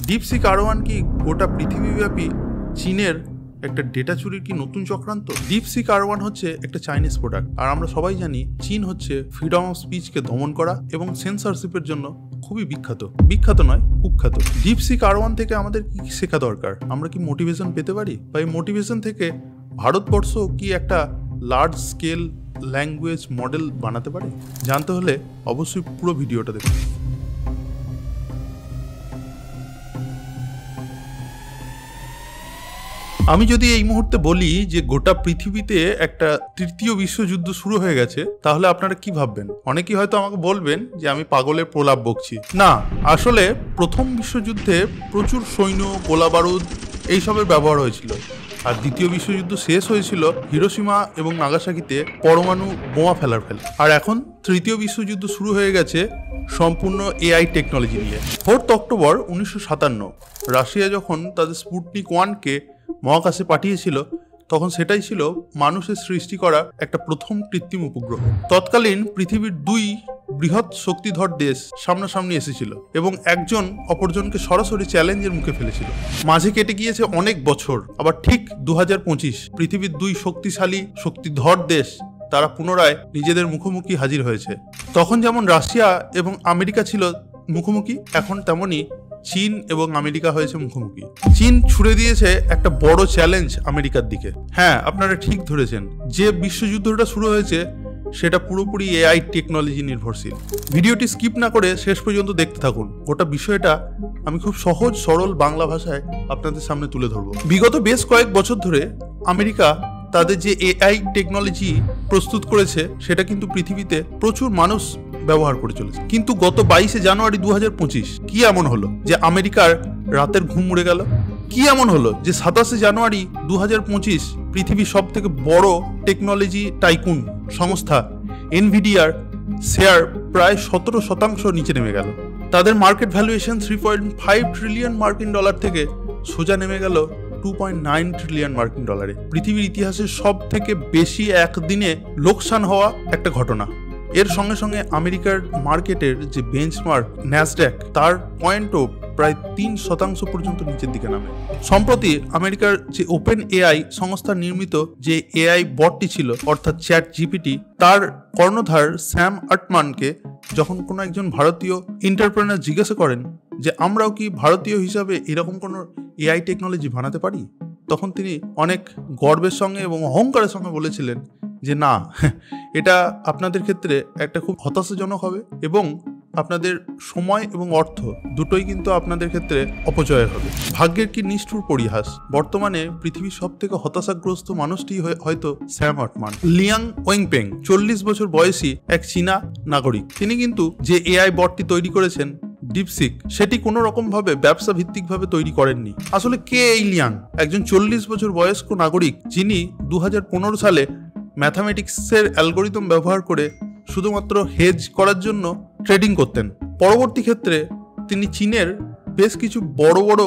DeepSeek R1 কি গোটা পৃথিবীব্যাপী চীনের একটা ডেটা চুরির কি নতুন চক্রান্ত? ডিপসিক R1 হচ্ছে একটা চাইনিজ প্রোডাক্ট, আর আমরা সবাই জানি চীন হচ্ছে ফ্রিডম অফ স্পিচকে দমন করা এবং সেন্সরশিপের জন্য খুবই বিখ্যাত নয়, কুখ্যাত। ডিপসিক R1 থেকে আমাদের কি শেখা দরকার? আমরা কি মোটিভেশন পেতে পারি? বা এই মোটিভেশন থেকে ভারতবর্ষ কি একটা লার্জ স্কেল ল্যাঙ্গুয়েজ মডেল বানাতে পারে? জানতে হলে অবশ্যই পুরো ভিডিওটা দেখুন। আমি যদি এই মুহূর্তে বলি যে গোটা পৃথিবীতে একটা তৃতীয় বিশ্বযুদ্ধ শুরু হয়ে গেছে, তাহলে আপনারা কি ভাববেন? অনেকেই হয়তো আমাকে বলবেন যে আমি পাগলের প্রলাপ বকছি। না, আসলে প্রথম বিশ্বযুদ্ধে প্রচুর সৈন্য, গোলা বারুদ এইসবের ব্যবহার হয়েছিল, আর দ্বিতীয় বিশ্বযুদ্ধ শেষ হয়েছিল হিরোশিমা এবং নাগাসাকিতে পরমাণু বোমা ফেলার ফলে। আর এখন তৃতীয় বিশ্বযুদ্ধ শুরু হয়ে গেছে সম্পূর্ণ এআই টেকনোলজি নিয়ে। 4 অক্টোবর 1957 রাশিয়া যখন তাদের স্পুটনিক 1কে মহাকাশে পাঠিয়েছিল, তখন সেটাই ছিল মানুষের সৃষ্টি করা একটা প্রথম কৃত্রিম উপগ্রহ। তৎকালীন পৃথিবীর 2 বৃহৎ শক্তিধর দেশ সামনাসামনি এসেছিল এবং একজন অপরজনকে সরাসরি চ্যালেঞ্জের মুখে ফেলেছিল। মাঝে কেটে গিয়েছে অনেক বছর, আবার ঠিক 2025 পৃথিবীর 2 শক্তিশালী শক্তিধর দেশ তারা পুনরায় নিজেদের মুখোমুখি হাজির হয়েছে। তখন যেমন রাশিয়া এবং আমেরিকা ছিল মুখোমুখি, এখন তেমনই চীন এবং আমেরিকা হয়েছে মুখোমুখি। চীন ছুড়ে দিয়েছে একটা বড় চ্যালেঞ্জ আমেরিকার দিকে। হ্যাঁ, আপনারা ঠিক ধরেছেন, যে বিশ্বযুদ্ধটা শুরু হয়েছে সেটা পুরোপুরি এআই টেকনোলজি নির্ভরশীল। ভিডিওটি স্কিপ না করে শেষ পর্যন্ত দেখতে থাকুন। গোটা বিষয়টা আমি খুব সহজ সরল বাংলা ভাষায় আপনাদের সামনে তুলে ধরব। বিগত বেশ কয়েক বছর ধরে আমেরিকা তাদের যে এআই টেকনোলজি প্রস্তুত করেছে সেটা কিন্তু পৃথিবীতে প্রচুর মানুষ ব্যবহার করে চলেছে। কিন্তু গত 22 জানুয়ারি 2025 কি এমন হলো যে আমেরিকার রাতের ঘুম উড়ে গেল? কি এমন হলো যে 27 জানুয়ারি 2025 পৃথিবীর সব থেকে বড় টেকনোলজি টাইকুন সংস্থা এনভিডিয়ার শেয়ার প্রায় 17% নিচে নেমে গেল? তাদের মার্কেট ভ্যালুয়েশন 3.5 ট্রিলিয়ন মার্কিন ডলার থেকে সোজা নেমে গেল 2.9 ট্রিলিয়ন মার্কিন ডলারে। পৃথিবীর ইতিহাসে সব থেকে বেশি একদিনে লোকসান হওয়া একটা ঘটনা। এর সঙ্গে সঙ্গে আমেরিকার মার্কেটের যে বেঞ্চমার্ক ন্যাসড্যাক, তার পয়েন্টও প্রায় 3% পর্যন্ত নিচের দিকে নামে। সম্প্রতি আমেরিকার যে ওপেন এআই সংস্থা নির্মিত যে এআই বটটি ছিল, অর্থাৎ চ্যাট জিপিটি, তার কর্ণধার স্যাম আল্টম্যানকে যখন কোনো একজন ভারতীয় এন্টারপ্রেনার জিজ্ঞাসা করেন যে আমরাও কি ভারতীয় হিসাবে এরকম কোনো এআই টেকনোলজি বানাতে পারি, তখন তিনি অনেক গর্বের সঙ্গে এবং অহংকারের সঙ্গে বলেছিলেন যে না, এটা আপনাদের ক্ষেত্রে একটা খুব হতাশাজনক হবে এবং আপনাদের সময় এবং অর্থ দুটোই কিন্তু আপনাদের ক্ষেত্রে অপচয় হবে। ভাগ্যের কি নিষ্ঠুর পরিহাস, বর্তমানে পৃথিবীর সব থেকে হতাশাগ্রস্ত মানুষটি হয়তো স্যাম আল্টম্যান। লিয়াং ওয়েংপেং 40 বছর বয়সী এক চীনা নাগরিক। তিনি কিন্তু যে এআই বটটি তৈরি করেছেন ডিপসিক, সেটি কোনো রকম ভাবে ব্যবসা ভিত্তিক ভাবে তৈরি করেননি। আসলে কে এই লিয়াং? একজন 40 বছর বয়স্ক নাগরিক, যিনি 2015 সালে ম্যাথামেটিক্সের অ্যালগোরিদম ব্যবহার করে শুধুমাত্র হেজ করার জন্য ট্রেডিং করতেন। পরবর্তী ক্ষেত্রে তিনি চীনের বেশ কিছু বড় বড়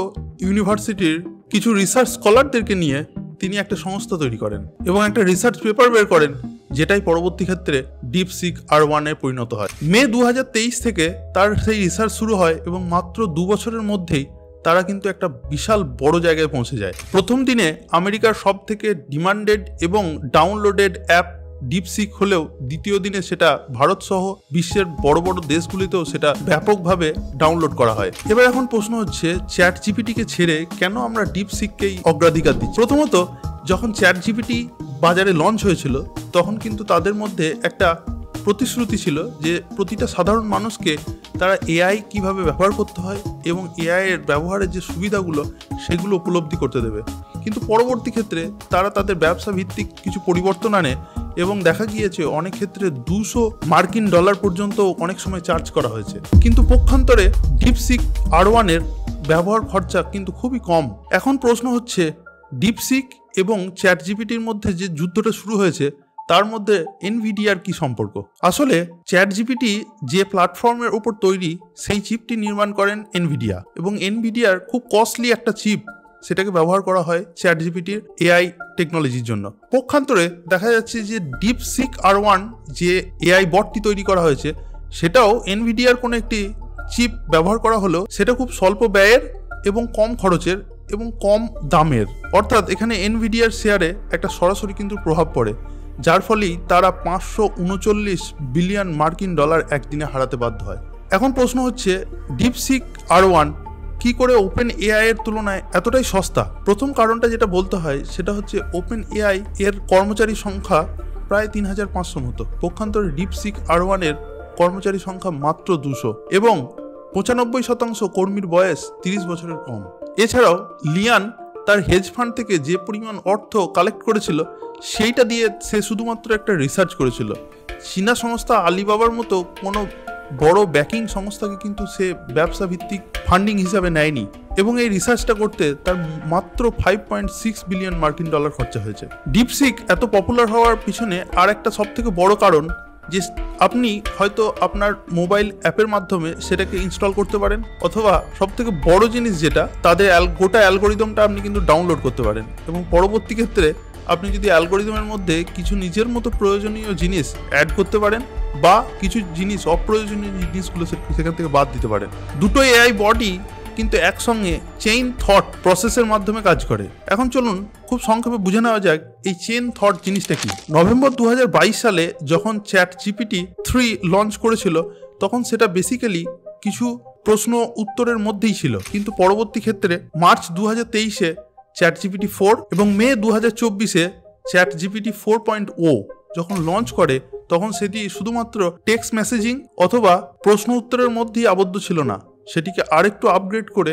ইউনিভার্সিটির কিছু রিসার্চ স্কলারদেরকে নিয়ে তিনি একটা সংস্থা তৈরি করেন এবং একটা রিসার্চ পেপার বের করেন, যেটাই পরবর্তী ক্ষেত্রে ডিপসিক R1 এ পরিণত হয়। মে 2023 থেকে তার সেই রিসার্চ শুরু হয় এবং মাত্র 2 বছরের মধ্যেই তারা কিন্তু একটা বিশাল বড় জায়গায় পৌঁছে যায়। প্রথম দিনে আমেরিকার সব থেকে ডিমান্ডেড এবং ডাউনলোডেড অ্যাপ ডিপসিক হলেও দ্বিতীয় দিনে সেটা ভারত সহ বিশ্বের বড় বড় দেশগুলিতেও সেটা ব্যাপকভাবে ডাউনলোড করা হয়। এবার এখন প্রশ্ন হচ্ছে, চ্যাট জিপিটিকে ছেড়ে কেন আমরা ডিপসিককেই অগ্রাধিকার দিচ্ছি? প্রথমত, যখন চ্যাট জিপিটি বাজারে লঞ্চ হয়েছিল তখন কিন্তু তাদের মধ্যে একটা প্রতিশ্রুতি ছিল যে প্রতিটা সাধারণ মানুষকে তারা এআই কিভাবে ব্যবহার করতে হয় এবং এআই এর ব্যবহারের যে সুবিধাগুলো সেগুলো উপলব্ধি করতে দেবে। কিন্তু পরবর্তী ক্ষেত্রে তারা তাদের ব্যবসা ভিত্তিক কিছু পরিবর্তন আনে এবং দেখা গিয়েছে অনেক ক্ষেত্রে 200 মার্কিন ডলার পর্যন্ত অনেক সময় চার্জ করা হয়েছে। কিন্তু পক্ষান্তরে ডিপসিক R1 এর ব্যবহার খরচা কিন্তু খুবই কম। এখন প্রশ্ন হচ্ছে, ডিপসিক এবং চ্যাট জিপিটির মধ্যে যে যুদ্ধটা শুরু হয়েছে তার মধ্যে এনভিডিয়ার কি সম্পর্ক? আসলে চ্যাট জিপিটি যে প্ল্যাটফর্মের উপর তৈরি সেই চিপটি নির্মাণ করেন এনভিডিয়া, এবং এনভিডিয়ার খুব কস্টলি একটা চিপ সেটাকে ব্যবহার করা হয় চ্যাট জিপিটির এআই টেকনোলজির জন্য। পক্ষান্তরে দেখা যাচ্ছে যে ডিপসিক R1 যে এআই বটটি তৈরি করা হয়েছে সেটাও এনভিডিয়ার কোনো একটি চিপ ব্যবহার করা হলো, সেটা খুব স্বল্প ব্যয়ের এবং কম খরচের এবং কম দামের। অর্থাৎ এখানে এনভিডিয়ার শেয়ারে একটা সরাসরি কিন্তু প্রভাব পড়ে, যার ফলেই তারা 539 বিলিয়ন মার্কিন ডলার একদিনে হারাতে বাধ্য হয়। এখন প্রশ্ন হচ্ছে, ডিপসিক R1 কি করে ওপেন এআই এর তুলনায় এতটাই সস্তা? প্রথম কারণটা যেটা বলতে হয় সেটা হচ্ছে ওপেন এআই এর কর্মচারী সংখ্যা প্রায় 3500 মতো, পক্ষান্তরে ডিপসিক R1 এর কর্মচারী সংখ্যা মাত্র 200 এবং 95% কর্মীর বয়স 30 বছরের কম। এছাড়াও লিয়ান তার হেজ ফান্ড থেকে যে পরিমাণ অর্থ কালেক্ট করেছিল সেইটা দিয়ে সে শুধুমাত্র একটা রিসার্চ করেছিল। চীনা সংস্থা আলিবাবার মতো কোনো বড় ব্যাকিং সংস্থাকে কিন্তু সে ব্যবসা ভিত্তিক ফান্ডিং হিসাবে নেয়নি এবং এই রিসার্চটা করতে তার মাত্র 5.6 বিলিয়ন মার্কিন ডলার খরচা হয়েছে। ডিপসিক এত পপুলার হওয়ার পিছনে আর একটা সব থেকে বড় কারণ যে আপনি হয়তো আপনার মোবাইল অ্যাপের মাধ্যমে সেটাকে ইনস্টল করতে পারেন, অথবা সব থেকে বড় জিনিস যেটা তাদের গোটা অ্যালগোরিদমটা আপনি কিন্তু ডাউনলোড করতে পারেন এবং পরবর্তী ক্ষেত্রে আপনি যদি অ্যালগোরিদমের মধ্যে কিছু নিজের মতো প্রয়োজনীয় জিনিস অ্যাড করতে পারেন বা কিছু জিনিস অপ্রয়োজনীয় জিনিসগুলো সেখান থেকে বাদ দিতে পারেন। দুটো এআই বডি কিন্তু একসঙ্গে চেইন থট প্রসেসের মাধ্যমে কাজ করে। এখন চলুন খুব সংক্ষেপে বুঝে নেওয়া যাক এই চেইন থট জিনিসটা কি। নভেম্বর 2022 সালে যখন ChatGPT-3 লঞ্চ করেছিল তখন সেটা বেসিক্যালি কিছু প্রশ্ন উত্তরের মধ্যেই ছিল, কিন্তু পরবর্তী ক্ষেত্রে মার্চ 2023-এ ChatGPT-4 এবং মে 2024-এ ChatGPT 4.0 যখন লঞ্চ করে তখন সেটি শুধুমাত্র টেক্সট মেসেজিং অথবা প্রশ্ন উত্তরের মধ্যেই আবদ্ধ ছিল না, সেটিকে আরেকটু আপগ্রেড করে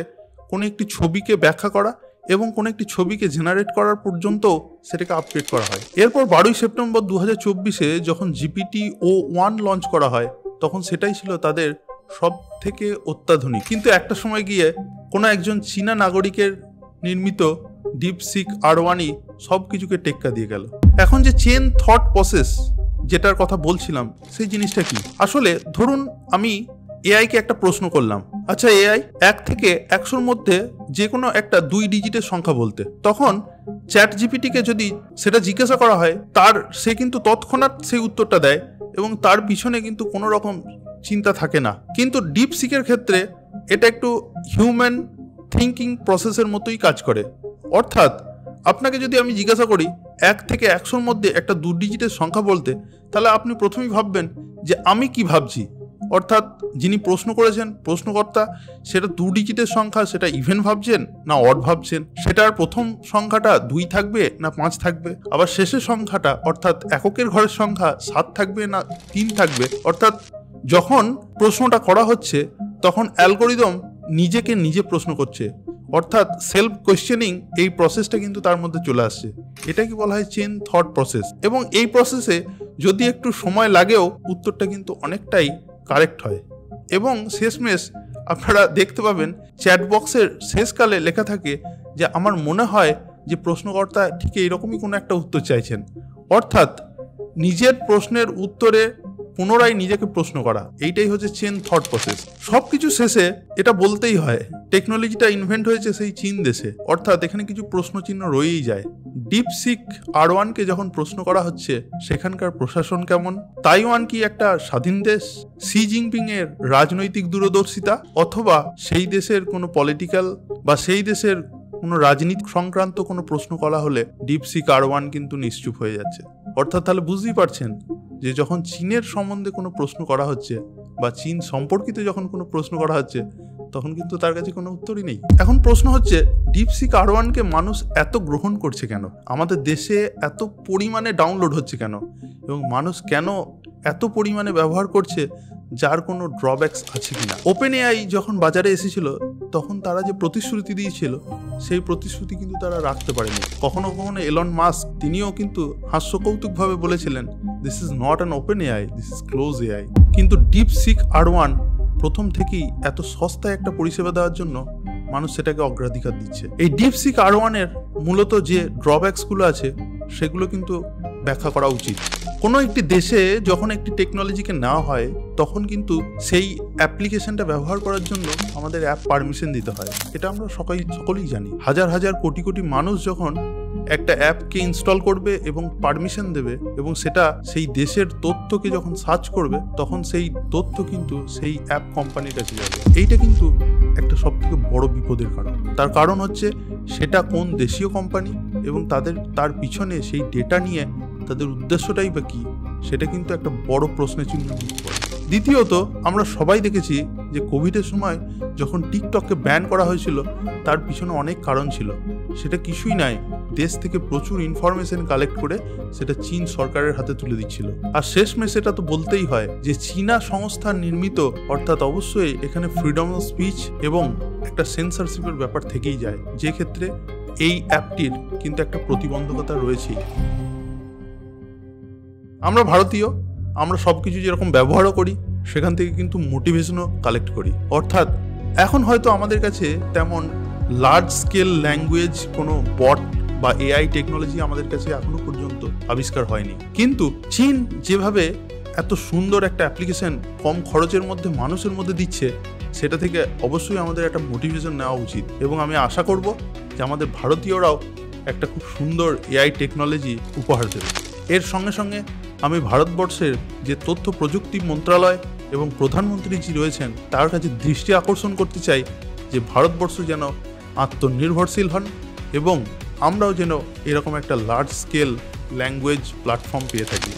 কোনো একটি ছবিকে ব্যাখ্যা করা এবং কোনো একটি ছবিকে জেনারেট করার পর্যন্তও সেটাকে আপগ্রেড করা হয়। এরপর 12 সেপ্টেম্বর 2024-এ যখন GPT-o1 লঞ্চ করা হয় তখন সেটাই ছিল তাদের সব থেকে অত্যাধুনিক, কিন্তু একটা সময় গিয়ে কোনো একজন চীনা নাগরিকের নির্মিত ডিপসিক R1ই সব কিছুকে টেক্কা দিয়ে গেল। এখন যে চেন থট প্রসেস যেটার কথা বলছিলাম সেই জিনিসটা কি? আসলে ধরুন আমি এআইকে একটা প্রশ্ন করলাম, আচ্ছা এআই 1 থেকে 100-র মধ্যে যে কোনো একটা 2 ডিজিটের সংখ্যা বলতে, তখন ChatGPT-কে যদি সেটা জিজ্ঞাসা করা হয় সে কিন্তু তৎক্ষণাৎ সেই উত্তরটা দেয় এবং তার পিছনে কিন্তু কোনো রকম চিন্তা থাকে না। কিন্তু ডিপসিকের ক্ষেত্রে এটা একটু হিউম্যান থিঙ্কিং প্রসেসের মতোই কাজ করে। অর্থাৎ আপনাকে যদি আমি জিজ্ঞাসা করি 1 থেকে 100-র মধ্যে একটা 2 ডিজিটের সংখ্যা বলতে, তাহলে আপনি প্রথমেই ভাববেন যে আমি কি ভাবছি, অর্থাৎ যিনি প্রশ্ন করেছেন প্রশ্নকর্তা সেটা 2 ডিজিটের সংখ্যা সেটা ইভেন ভাবছেন না অড ভাবছেন, সেটার প্রথম সংখ্যাটা 2 থাকবে না 5 থাকবে, আবার শেষের সংখ্যাটা অর্থাৎ এককের ঘরের সংখ্যা 7 থাকবে না 3 থাকবে। অর্থাৎ যখন প্রশ্নটা করা হচ্ছে তখন অ্যালগোরিদম নিজেকে নিজে প্রশ্ন করছে, অর্থাৎ সেলফ কোয়েশ্চেনিং এই প্রসেসটা কিন্তু তার মধ্যে চলে আসছে। এটাকে বলা হয় চেন থট প্রসেস এবং এই প্রসেসে যদি একটু সময় লাগেও উত্তরটা কিন্তু অনেকটাই কারেক্ট হয়। এবং শেষমেশ আপনারা দেখতে পাবেন চ্যাট বক্সের শেষকালে লেখা থাকে যে আমার মনে হয় যে প্রশ্নকর্তা ঠিক এইরকমই কোনো একটা উত্তর চাইছেন, অর্থাৎ নিজের প্রশ্নের উত্তরে পুনরায় নিজেকে প্রশ্ন করা, এইটাই হচ্ছে চেন থট প্রসেস। সবকিছু শেষে এটা বলতেই হয় টেকনোলজিটা ইনভেন্ট হয়েছে সেই চীন দেশে, অর্থাৎ এখানে কিছু প্রশ্ন চিহ্ন রয়েই যায়। ডিপসিক R1-কে যখন প্রশ্ন করা হচ্ছে সেখানকার প্রশাসন কেমন, তাইওয়ান কি একটা স্বাধীন দেশ, শি জিনপিং এর রাজনৈতিক দূরদর্শিতা, অথবা সেই দেশের কোনো পলিটিক্যাল বা সেই দেশের কোনো রাজনীতি সংক্রান্ত কোনো প্রশ্ন করা হলে ডিপসিক R1 কিন্তু নিশ্চুপ হয়ে যাচ্ছে। অর্থাৎ তাহলে বুঝতেই পারছেন যে যখন চীনের সম্বন্ধে কোনো প্রশ্ন করা হচ্ছে বা চীন সম্পর্কিত যখন কোনো প্রশ্ন করা হচ্ছে তখন কিন্তু তার কাছে কোনো উত্তরই নেই। এখন প্রশ্ন হচ্ছে ডিপসিক R1-কে মানুষ এত গ্রহণ করছে কেন, আমাদের দেশে এত পরিমাণে ডাউনলোড হচ্ছে কেন, এবং মানুষ কেন এত পরিমাণে ব্যবহার করছে, যার কোনো ড্রব্যাকস আছে কিনা। ওপেন এআই যখন বাজারে এসেছিল তখন তারা যে প্রতিশ্রুতি দিয়েছিল সেই প্রতিশ্রুতি কিন্তু তারা রাখতে পারেনি। কখনো কখনো এলন মাস্ক তিনিও কিন্তু হাস্যকৌতুকভাবে বলেছিলেন this is not an open AI, this is close AI. কিন্তু ডিপসিক R1 প্রথম থেকেই এত সস্তায় একটা পরিষেবা দেওয়ার জন্য মানুষ সেটাকে অগ্রাধিকার দিচ্ছে। এই ডিপসিক R1-এর মূলত যে ড্রব্যাকসগুলো আছে সেগুলো কিন্তু ব্যাখ্যা করা উচিত। কোনো একটি দেশে যখন একটি টেকনোলজিকে নেওয়া হয় তখন কিন্তু সেই অ্যাপ্লিকেশনটা ব্যবহার করার জন্য আমাদের অ্যাপ পারমিশন দিতে হয়। এটা আমরা সকলেই জানি। হাজার হাজার কোটি কোটি মানুষ যখন একটা অ্যাপকে ইনস্টল করবে এবং পারমিশন দেবে এবং সেটা সেই দেশের তথ্যকে যখন সার্চ করবে তখন সেই তথ্য কিন্তু সেই অ্যাপ কোম্পানির কাছে যাবে। এইটা কিন্তু একটা সবথেকে বড় বিপদের কারণ। তার কারণ হচ্ছে সেটা কোন দেশীয় কোম্পানি এবং তার পিছনে সেই ডেটা নিয়ে তাদের উদ্দেশ্যটাই বা কী, সেটা কিন্তু একটা বড় প্রশ্নের চিহ্ন মুক্ত করে। দ্বিতীয়ত, আমরা সবাই দেখেছি যে কোভিডের সময় যখন টিকটককে ব্যান করা হয়েছিল তার পিছনে অনেক কারণ ছিল। সেটা কিছুই নয়, দেশ থেকে প্রচুর ইনফরমেশন কালেক্ট করে সেটা চীন সরকারের হাতে তুলে দিচ্ছিল। আর শেষমেশ সেটা তো বলতেই হয় যে চীনা সংস্থার নির্মিত, অর্থাৎ অবশ্যই এখানে ফ্রিডম অফ স্পিচ এবং একটা সেন্সরশিপের ব্যাপার থেকেই যায়, যে ক্ষেত্রে এই অ্যাপটির কিন্তু একটা প্রতিবন্ধকতা রয়েছেই। আমরা ভারতীয়, আমরা সব কিছু যেরকম ব্যবহারও করি সেখান থেকে কিন্তু মোটিভেশনও কালেক্ট করি। অর্থাৎ এখন হয়তো আমাদের কাছে তেমন লার্জ স্কেল ল্যাঙ্গুয়েজ কোনো বট বা এআই টেকনোলজি আমাদের কাছে এখনো পর্যন্ত আবিষ্কার হয়নি, কিন্তু চীন যেভাবে এত সুন্দর একটা অ্যাপ্লিকেশন কম খরচের মধ্যে মানুষের মধ্যে দিচ্ছে, সেটা থেকে অবশ্যই আমাদের একটা মোটিভেশন নেওয়া উচিত। এবং আমি আশা করব যে আমাদের ভারতীয়রাও একটা খুব সুন্দর এআই টেকনোলজি উপহার দেবে। এর সঙ্গে সঙ্গে আমি ভারতবর্ষের যে তথ্য প্রযুক্তি মন্ত্রণালয় এবং প্রধানমন্ত্রীজি রয়েছেন তার কাছে দৃষ্টি আকর্ষণ করতে চাই যে ভারতবর্ষ যেন আত্মনির্ভরশীল হন এবং আমরাও যেন এরকম একটা লার্জ স্কেল ল্যাঙ্গুয়েজ প্ল্যাটফর্ম পেয়ে থাকি।